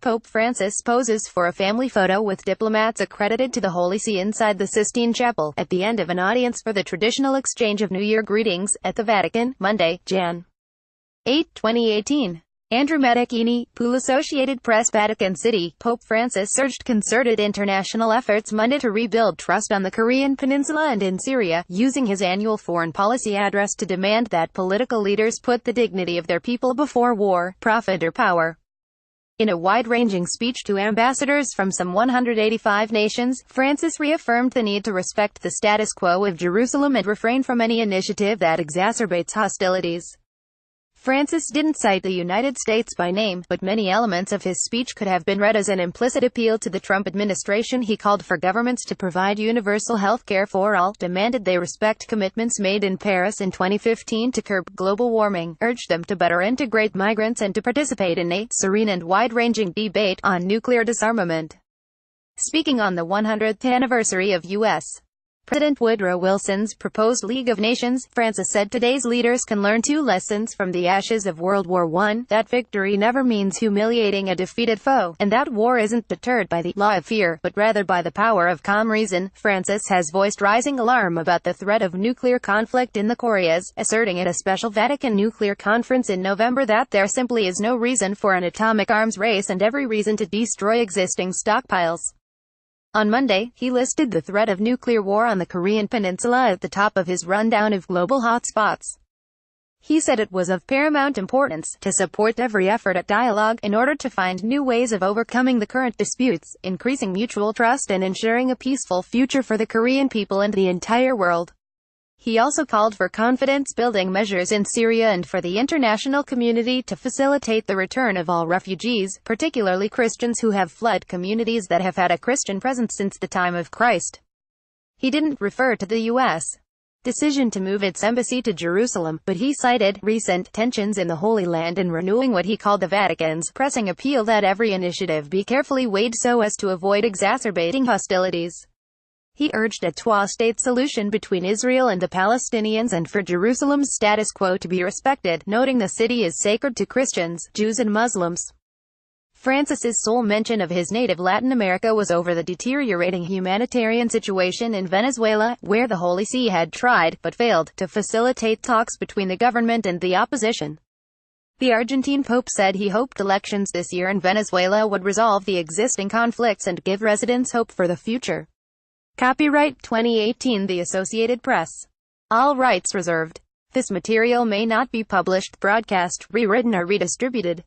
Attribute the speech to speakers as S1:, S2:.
S1: Pope Francis poses for a family photo with diplomats accredited to the Holy See inside the Sistine Chapel, at the end of an audience for the traditional exchange of New Year greetings, at the Vatican, Monday, Jan. 8, 2018. Andrew Medicchini, Pool Associated Press. Vatican City. Pope Francis urged concerted international efforts Monday to rebuild trust on the Korean Peninsula and in Syria, using his annual foreign policy address to demand that political leaders put the dignity of their people before war, profit or power. In a wide-ranging speech to ambassadors from some 185 nations, Francis reaffirmed the need to respect the status quo of Jerusalem and refrain from any initiative that exacerbates hostilities. Francis didn't cite the United States by name, but many elements of his speech could have been read as an implicit appeal to the Trump administration. He called for governments to provide universal health care for all, demanded they respect commitments made in Paris in 2015 to curb global warming, urged them to better integrate migrants and to participate in a serene and wide-ranging debate on nuclear disarmament. Speaking on the 100th anniversary of U.S. President Woodrow Wilson's proposed League of Nations, Francis said today's leaders can learn two lessons from the ashes of World War I, that victory never means humiliating a defeated foe, and that war isn't deterred by the law of fear, but rather by the power of calm reason. Francis has voiced rising alarm about the threat of nuclear conflict in the Koreas, asserting at a special Vatican nuclear conference in November that there simply is no reason for an atomic arms race and every reason to destroy existing stockpiles. On Monday, he listed the threat of nuclear war on the Korean Peninsula at the top of his rundown of global hotspots. He said it was of paramount importance to support every effort at dialogue in order to find new ways of overcoming the current disputes, increasing mutual trust and ensuring a peaceful future for the Korean people and the entire world. He also called for confidence-building measures in Syria and for the international community to facilitate the return of all refugees, particularly Christians who have fled communities that have had a Christian presence since the time of Christ. He didn't refer to the U.S. decision to move its embassy to Jerusalem, but he cited recent tensions in the Holy Land and renewing what he called the Vatican's pressing appeal that every initiative be carefully weighed so as to avoid exacerbating hostilities. He urged a two-state solution between Israel and the Palestinians and for Jerusalem's status quo to be respected, noting the city is sacred to Christians, Jews and Muslims. Francis's sole mention of his native Latin America was over the deteriorating humanitarian situation in Venezuela, where the Holy See had tried, but failed, to facilitate talks between the government and the opposition. The Argentine Pope said he hoped elections this year in Venezuela would resolve the existing conflicts and give residents hope for the future. Copyright 2018 The Associated Press. All rights reserved. This material may not be published, broadcast, rewritten or redistributed.